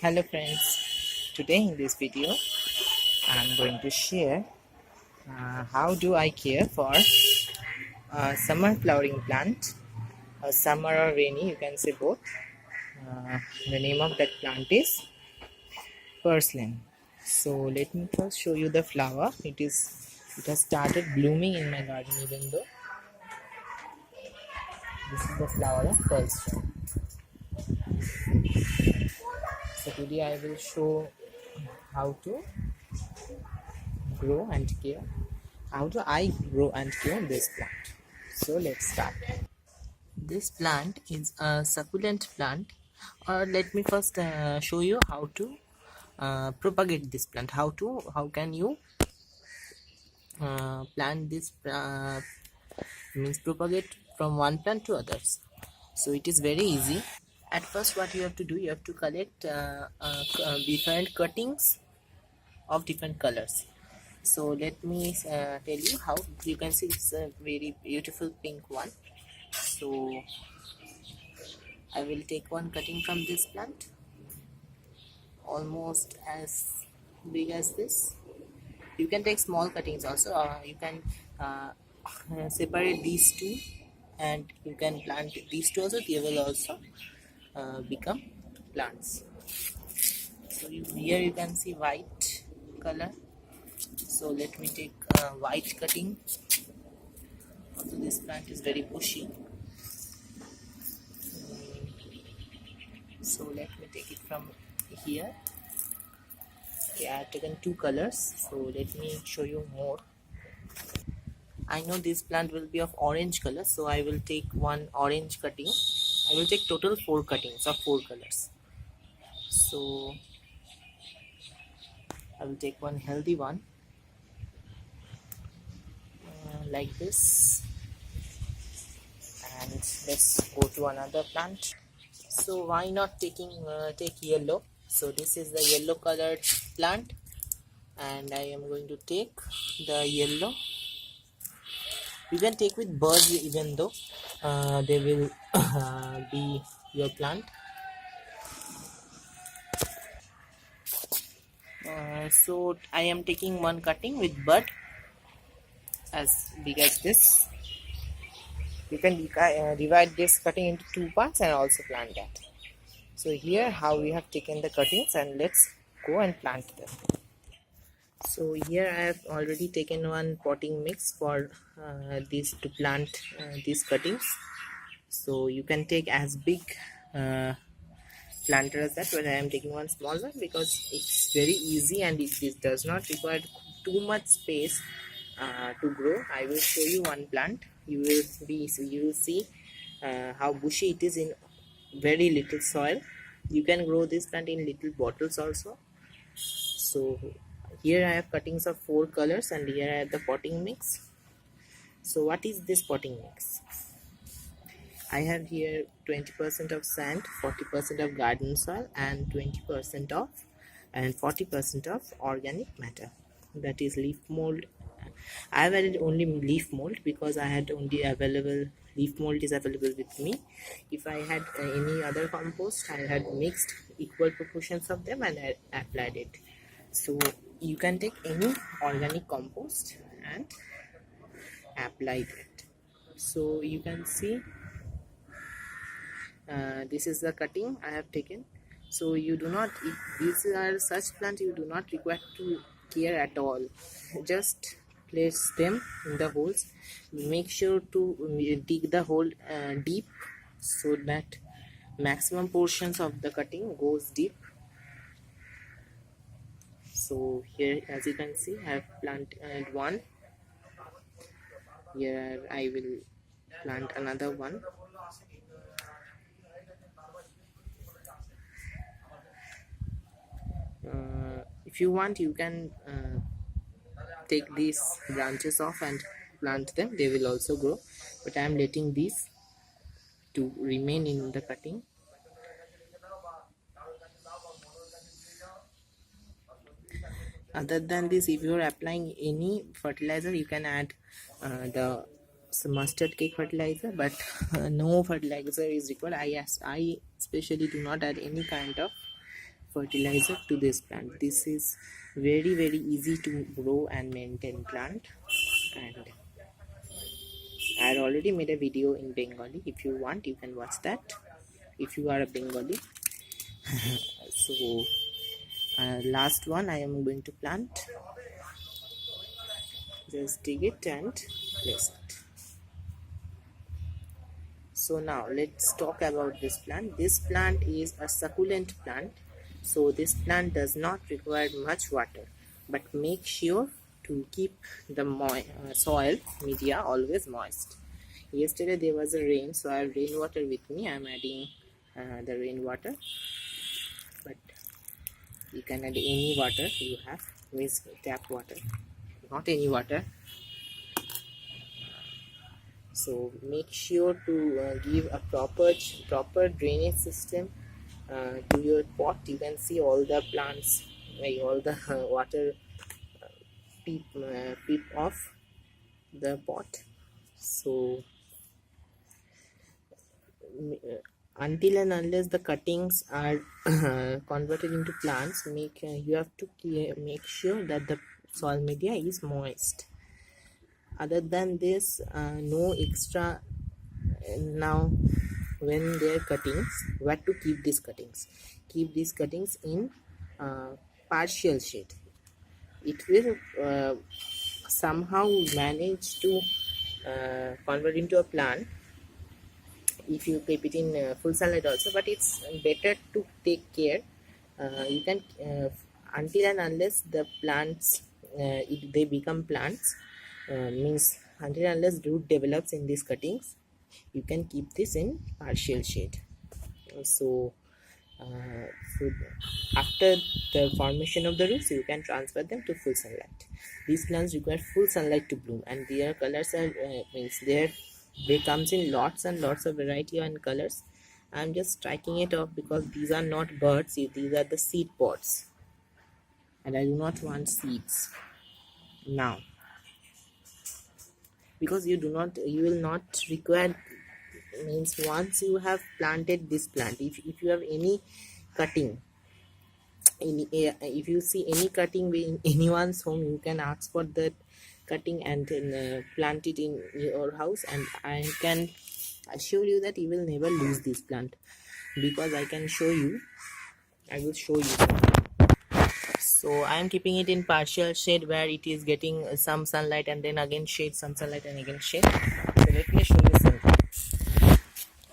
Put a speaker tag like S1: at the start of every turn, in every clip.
S1: Hello friends, today in this video I'm going to share how do I care for a summer flowering plant, a summer or rainy, you can say both. The name of that plant is purslane. So let me first show you the flower. It has started blooming in my garden, even though this is the flower of purslane. So today I will show how to grow and care. How do I grow and care this plant? So let's start. This plant is a succulent plant, or let me first show you how to propagate this plant. How can you plant this means propagate from one plant to others. So it is very easy. At first, what you have to do, you have to collect different cuttings of different colors. So let me tell you how. You can see it's a very beautiful pink one. So I will take one cutting from this plant, almost as big as this. You can take small cuttings also. You can separate these two, and you can plant these two also. They will also become plants. So here you can see white color. So let me take white cutting. Also, this plant is very bushy. So let me take it from here. Okay, I have taken two colors, so let me show you more. I know this plant will be of orange color, so I will take one orange cutting. I will take total 4 cuttings of 4 colors. So I will take one healthy one like this, and let's go to another plant. So why not take yellow? So this is the yellow colored plant, and I am going to take the yellow. You can take with birds, even though they will be your plant. So I am taking one cutting with bud as big as this. You can divide this cutting into 2 parts and also plant that. So here how we have taken the cuttings, and let's go and plant them. So here I have already taken one potting mix for these to plant these cuttings. So you can take as big planter as that, but I am taking one small one because it's very easy and it does not require too much space to grow. I will show you one plant. You will see how bushy it is in very little soil. You can grow this plant in little bottles also. So here I have cuttings of 4 colors, and here I have the potting mix. So what is this potting mix? I have here 20% of sand, 40% of garden soil, and 20% of and 40% of organic matter. That is leaf mold. I have added only leaf mold because I had only available leaf mold is available with me. If I had any other compost, I had mixed equal proportions of them and I applied it. So you can take any organic compost and apply it. So you can see this is the cutting I have taken. So you do not, if these are such plants, you do not require to care at all. Just place them in the holes. Make sure to dig the hole deep, so that maximum portions of the cutting goes deep. So here, as you can see, I have planted one. Here I will plant another one. If you want, you can take these branches off and plant them. They will also grow, but I am letting these to remain in the cutting. Other than this, if you are applying any fertilizer, you can add the mustard cake fertilizer, but no fertilizer is required. I especially do not add any kind of fertilizer to this plant. This is very easy to grow and maintain plant, and I had already made a video in Bengali. If you want, you can watch that if you are a Bengali. So last one I am going to plant. Just dig it and place it. So now let's talk about this plant. This plant is a succulent plant, so this plant does not require much water, but make sure to keep the soil media always moist. Yesterday there was a rain, so I have rainwater with me. I am adding the rainwater, but you can add any water you have, means tap water, not any water. So make sure to give a proper drainage system to your pot. You can see all the plants, like all the water peep off the pot. So until and unless the cuttings are converted into plants, you have to make sure that the soil media is moist. Other than this, no extra. Now when they are cuttings, where to keep these cuttings? Keep these cuttings in partial shade. It will somehow manage to convert into a plant if you keep it in full sunlight also, but it's better to take care. You can until and unless the plants they become plants, means until and unless root develops in these cuttings, you can keep this in partial shade. So after the formation of the roots, you can transfer them to full sunlight. These plants require full sunlight to bloom, and their colors are means they comes in lots and lots of variety and colors. I'm just striking it off because these are not birds, these are the seed pods, and I do not want seeds now, because you will not require, means once you have planted this plant, if you have any cutting, if you see any cutting in anyone's home, you can ask for that cutting and plant it in your house, and I can assure you that you will never lose this plant, because I will show you. So I am keeping it in partial shade where it is getting some sunlight and then again shade, some sunlight and again shade. So let me show you something.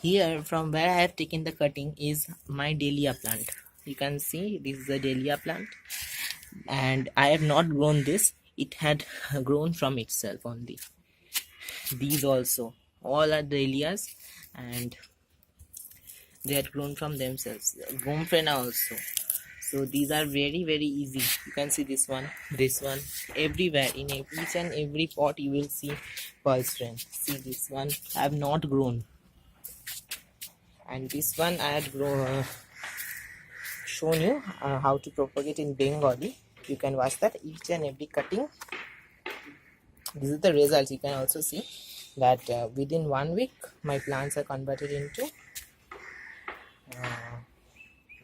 S1: Here from where I have taken the cutting is my dahlia plant. You can see this is a dahlia plant, and I have not grown this. It had grown from itself only. These also all are dahlias, and they had grown from themselves. Gomfrena also. So these are very easy. You can see this one, everywhere in each and every pot you will see purslane. See, this one I have not grown, and this one I had shown you how to propagate in Bengali. You can watch that, each and every cutting. This is the results. You can also see that within 1 week my plants are converted into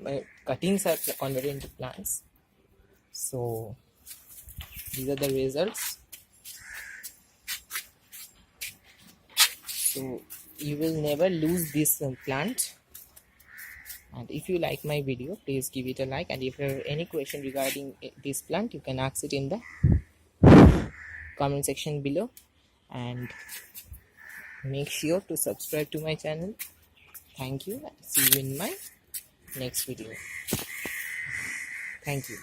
S1: my cuttings are converted into plants. So these are the results. So you will never lose this plant. And if you like my video, please give it a like, and if you have any question regarding this plant, you can ask it in the comment section below, and make sure to subscribe to my channel. Thank you, and see you in my next video. Thank you.